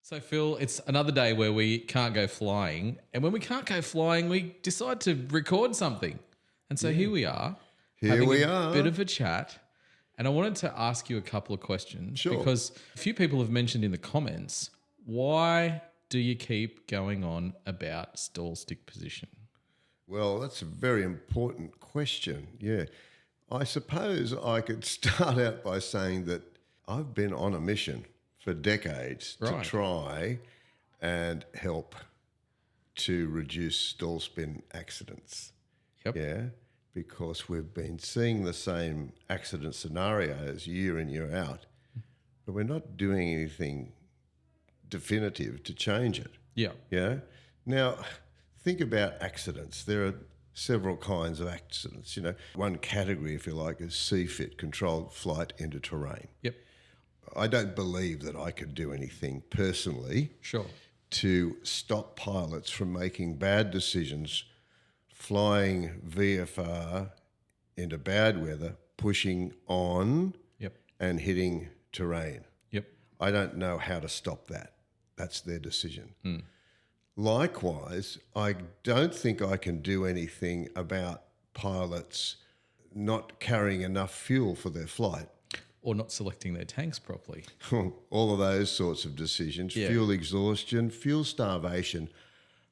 So, Phil, it's another day where we can't go flying. And when we can't go flying, we decide to record something. And so here we are. Here we a are. Bit of a chat. And I wanted to ask you a couple of questions. Sure. Because a few people have mentioned in the comments, why do you keep going on about stall stick position? Well, that's a very important question. Yeah. I suppose I could start out by saying that I've been on a mission for decades to try and help to reduce stall spin accidents. Yep. Yeah, because we've been seeing the same accident scenarios year in, year out, but we're not doing anything definitive to change it. Yeah. Yeah. Now, think about accidents. There are several kinds of accidents. One category, if you like, is CFIT, controlled flight into terrain. Yep. I don't believe that I could do anything personally to stop pilots from making bad decisions, flying VFR into bad weather, pushing on and hitting terrain. Yep. I don't know how to stop that. That's their decision. Likewise, I don't think I can do anything about pilots not carrying enough fuel for their flight. Or not selecting their tanks properly. All of those sorts of decisions, fuel exhaustion, fuel starvation,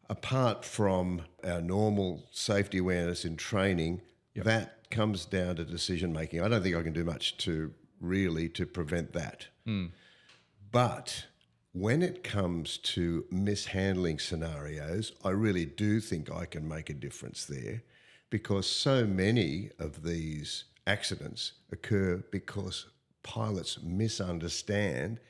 apart from our normal safety awareness in training, that comes down to decision making. I don't think I can do much to prevent that. But when it comes to mishandling scenarios, I really do think I can make a difference there, because so many of these accidents occur because pilots misunderstand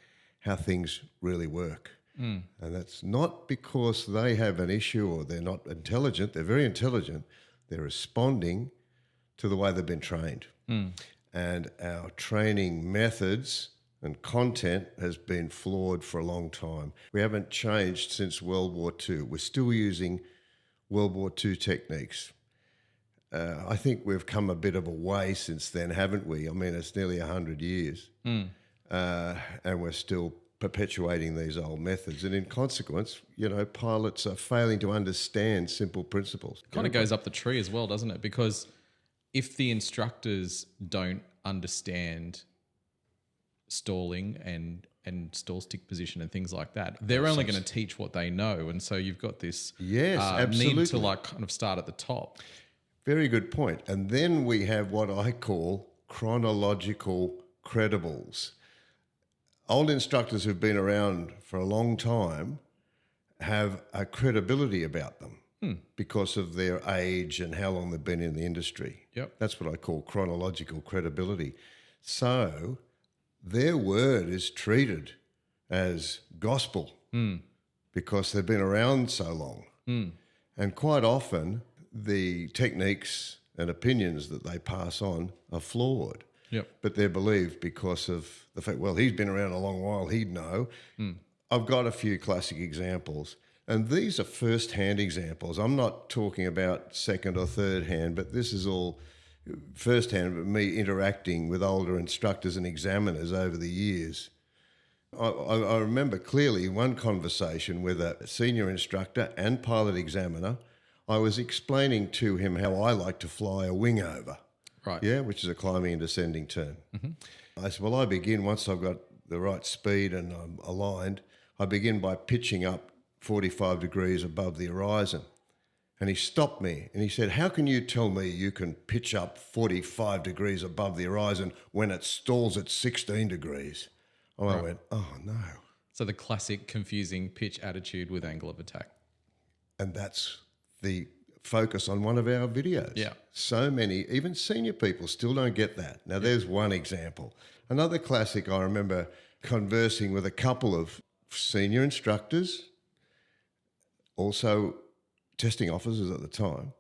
how things really work. And that's not because they have an issue or they're not intelligent. They're very intelligent. They're responding to the way they've been trained. And our training methods and content has been flawed for a long time. We haven't changed since World War II. We're still using World War II techniques. I think we've come a bit of a way since then, haven't we? I mean, it's nearly 100 years, and we're still perpetuating these old methods. And in consequence, pilots are failing to understand simple principles. Kind of goes up the tree as well, doesn't it? Because if the instructors don't understand stalling and stall stick position and things like that, they're only going to teach what they know. And so you've got this need to kind of start at the top. Very good point. And then we have what I call chronological credibles. Old instructors who've been around for a long time have a credibility about them because of their age and how long they've been in the industry. Yep. That's what I call chronological credibility. So their word is treated as gospel because they've been around so long. And quite often, the techniques and opinions that they pass on are flawed. But they're believed because of the fact, well, he's been around a long while, he'd know. I've got a few classic examples, and these are first-hand examples. I'm not talking about second or third hand, but this is all first-hand, but me interacting with older instructors and examiners over the years. I remember clearly one conversation with a senior instructor and pilot examiner. I was explaining to him how I like to fly a wing over, which is a climbing and descending turn. I said, well, I begin, once I've got the right speed and I'm aligned, I begin by pitching up 45 degrees above the horizon. And he stopped me and he said, how can you tell me you can pitch up 45 degrees above the horizon when it stalls at 16 degrees? And I went, oh, no. So the classic confusing pitch attitude with angle of attack. And that's the focus on one of our videos. So many, even senior people, still don't get that. Now, there's one example. Another classic, I remember conversing with a couple of senior instructors, also testing officers at the time.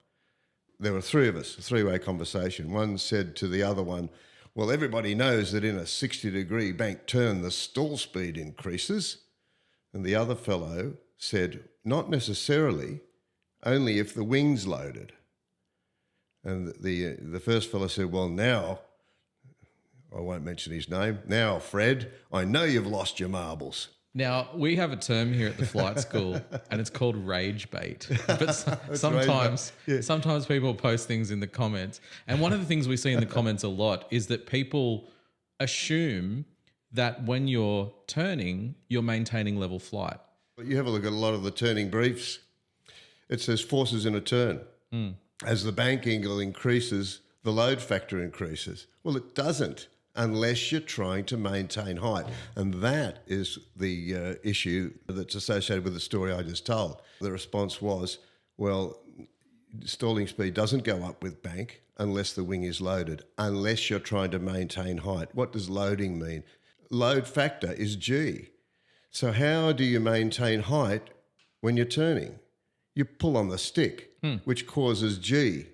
There were three of us, a three-way conversation. One said to the other one, well, everybody knows that in a 60-degree bank turn, the stall speed increases. And the other fellow said, not necessarily, only if the wing's loaded. And the first fellow said, well, now, I won't mention his name, now, Fred, I know you've lost your marbles. Now, we have a term here at the flight school and it's called rage bait. But sometimes people post things in the comments. And one of the things we see in the comments a lot is that people assume that when you're turning, you're maintaining level flight. You have a look at a lot of the turning briefs. It says forces in a turn. As the bank angle increases, the load factor increases. Well, it doesn't unless you're trying to maintain height. And that is the issue that's associated with the story I just told. The response was, well, stalling speed doesn't go up with bank unless the wing is loaded, unless you're trying to maintain height. What does loading mean? Load factor is G. So how do you maintain height when you're turning? You pull on the stick, which causes G,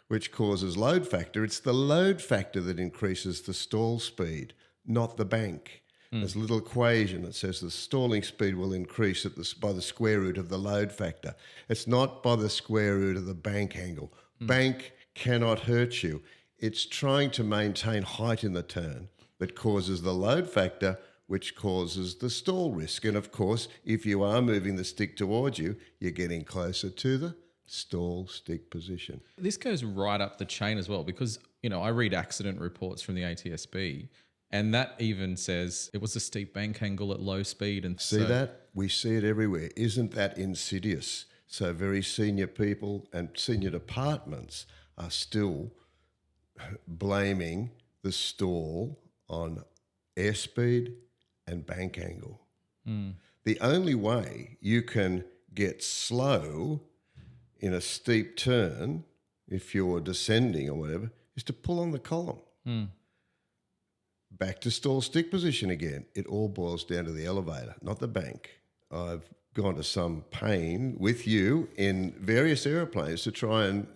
which causes load factor. It's the load factor that increases the stall speed, not the bank. There's a little equation that says the stalling speed will increase by the square root of the load factor. It's not by the square root of the bank angle. Bank cannot hurt you. It's trying to maintain height in the turn that causes the load factor, which causes the stall risk. And of course, if you are moving the stick towards you, you're getting closer to the stall stick position. This goes right up the chain as well because, I read accident reports from the ATSB and that even says it was a steep bank angle at low speed. And see that? We see it everywhere. Isn't that insidious? So very senior people and senior departments are still blaming the stall on airspeed and bank angle. The only way you can get slow in a steep turn, if you're descending or whatever, is to pull on the column. Back to stall stick position again. It all boils down to the elevator, not the bank. I've gone to some pain with you in various aeroplanes to try and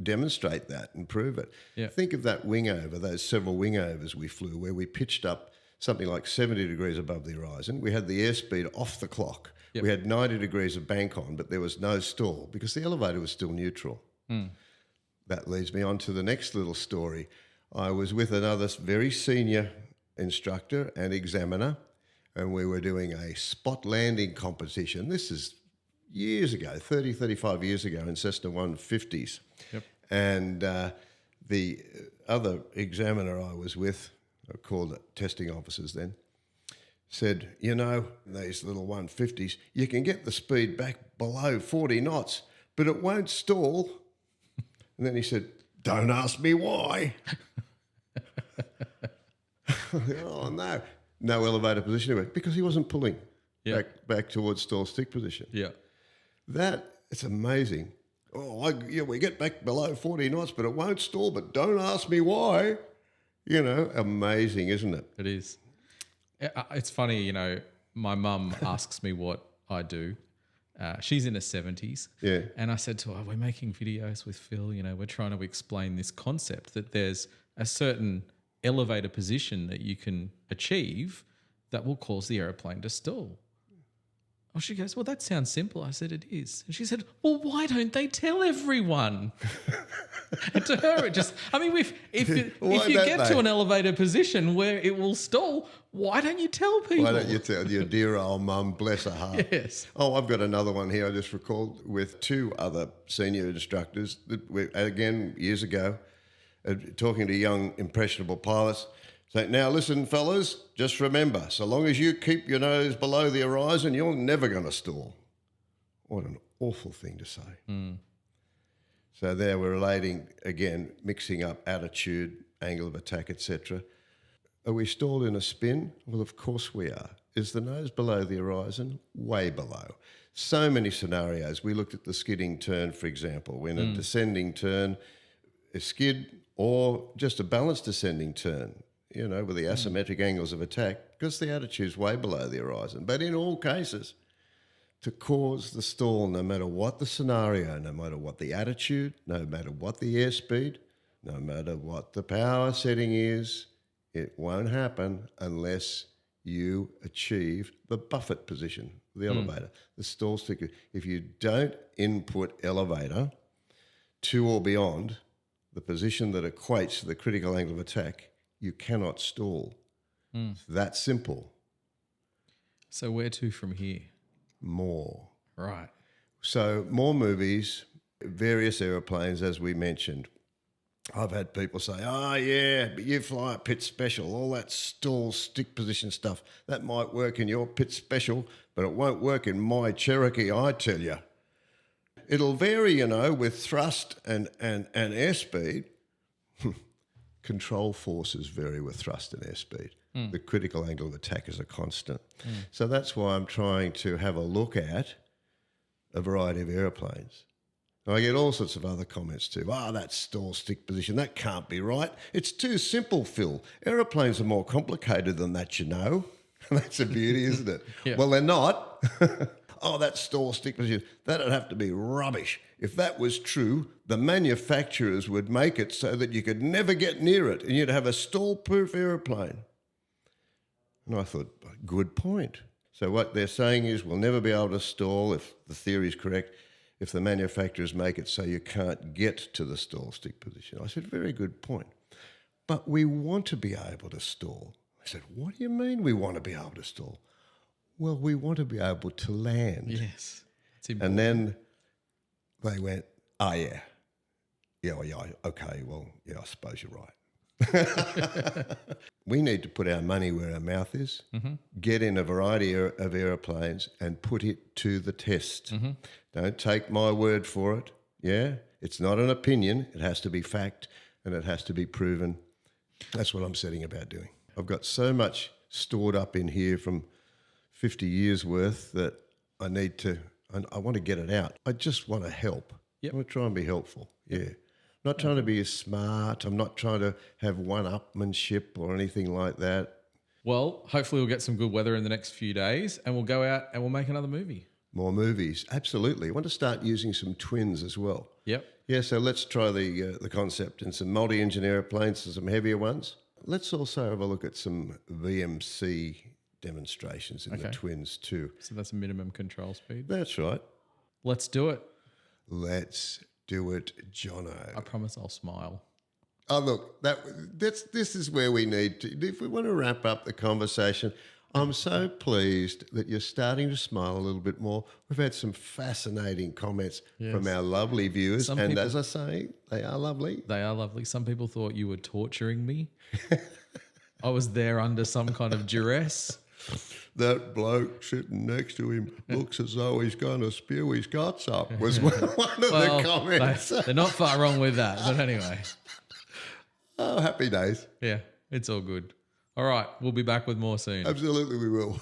demonstrate that and prove it. Yeah. Think of that wing over, those several wing overs we flew where we pitched up something like 70 degrees above the horizon. We had the airspeed off the clock. Yep. We had 90 degrees of bank on, but there was no stall because the elevator was still neutral. That leads me on to the next little story. I was with another very senior instructor and examiner, and we were doing a spot landing competition. This is years ago, 30, 35 years ago in Cessna 150s. Yep. And the other examiner I was with, I called it testing officers then, said, these little 150s, you can get the speed back below 40 knots, but it won't stall. And then he said, don't ask me why. Oh, no. No elevator position anyway, because he wasn't pulling back towards stall stick position. Yeah. It's amazing. We get back below 40 knots, but it won't stall, but don't ask me why. Amazing, isn't it? It is. It's funny, my mum asks me what I do. She's in her 70s. Yeah. And I said to her, we're making videos with Phil, we're trying to explain this concept that there's a certain elevator position that you can achieve that will cause the aeroplane to stall. Oh, she goes, well, that sounds simple. I said, it is. And she said, well, why don't they tell everyone? And to her, it just, if you get to an elevator position where it will stall, why don't you tell people? Why don't you tell your dear old mum, bless her heart? Yes. Oh, I've got another one here I just recalled with two other senior instructors that again, years ago, talking to young impressionable pilots. So now listen, fellas, just remember, so long as you keep your nose below the horizon, you're never going to stall. What an awful thing to say. So there we're relating, again, mixing up attitude, angle of attack, etc. Are we stalled in a spin? Well, of course we are. Is the nose below the horizon? Way below. So many scenarios. We looked at the skidding turn, for example, when a descending turn, a skid or just a balanced descending turn, with the asymmetric angles of attack, because the attitude's way below the horizon. But in all cases, to cause the stall, no matter what the scenario, no matter what the attitude, no matter what the airspeed, no matter what the power setting is, it won't happen unless you achieve the buffet position, the elevator, the stall stick. If you don't input elevator to or beyond the position that equates to the critical angle of attack, you cannot stall. It's that simple. So where to from here? More. Right. So more movies, various aeroplanes, as we mentioned. I've had people say, oh, yeah, but you fly a pit special, all that stall stick position stuff, that might work in your pit special, but it won't work in my Cherokee, I tell you. It'll vary, with thrust and airspeed. Control forces vary with thrust and airspeed. The critical angle of attack is a constant. So that's why I'm trying to have a look at a variety of aeroplanes. I get all sorts of other comments too. That stall stick position, that can't be right. It's too simple, Phil. Aeroplanes are more complicated than that, That's the beauty, isn't it? Yeah. Well, they're not. That stall stick position, that'd have to be rubbish. If that was true, the manufacturers would make it so that you could never get near it and you'd have a stall-proof aeroplane. And I thought, good point. So what they're saying is we'll never be able to stall, if the theory is correct, if the manufacturers make it so you can't get to the stall stick position. I said, very good point. But we want to be able to stall. I said, what do you mean we want to be able to stall? Well, we want to be able to land. Yes. And then they went, yeah. Yeah, okay, well, yeah, I suppose you're right. We need to put our money where our mouth is, get in a variety of aeroplanes and put it to the test. Don't take my word for it. Yeah, it's not an opinion. It has to be fact and it has to be proven. That's what I'm setting about doing. I've got so much stored up in here from 50 years worth that I want to get it out. I just want to help. Yep. I want to try and be helpful. Yeah. Not trying to be smart. I'm not trying to have one-upmanship or anything like that. Well, hopefully we'll get some good weather in the next few days and we'll go out and we'll make another movie. More movies. Absolutely. I want to start using some twins as well. Yep. Yeah, so let's try the concept in some multi-engine airplanes and some heavier ones. Let's also have a look at some VMC demonstrations in the twins too. So that's a minimum control speed. That's right. Let's do it. Let's do it, Jonno. I promise I'll smile. Oh, look, this is where we need to, if we want to wrap up the conversation, I'm so pleased that you're starting to smile a little bit more. We've had some fascinating comments from our lovely viewers. Some and people, as I say, they are lovely. They are lovely. Some people thought you were torturing me. I was there under some kind of duress. That bloke sitting next to him looks as though he's going to spew his guts up, was one of the comments. They're not far wrong with that. But anyway. Oh, happy days. Yeah, it's all good. All right, we'll be back with more soon. Absolutely we will.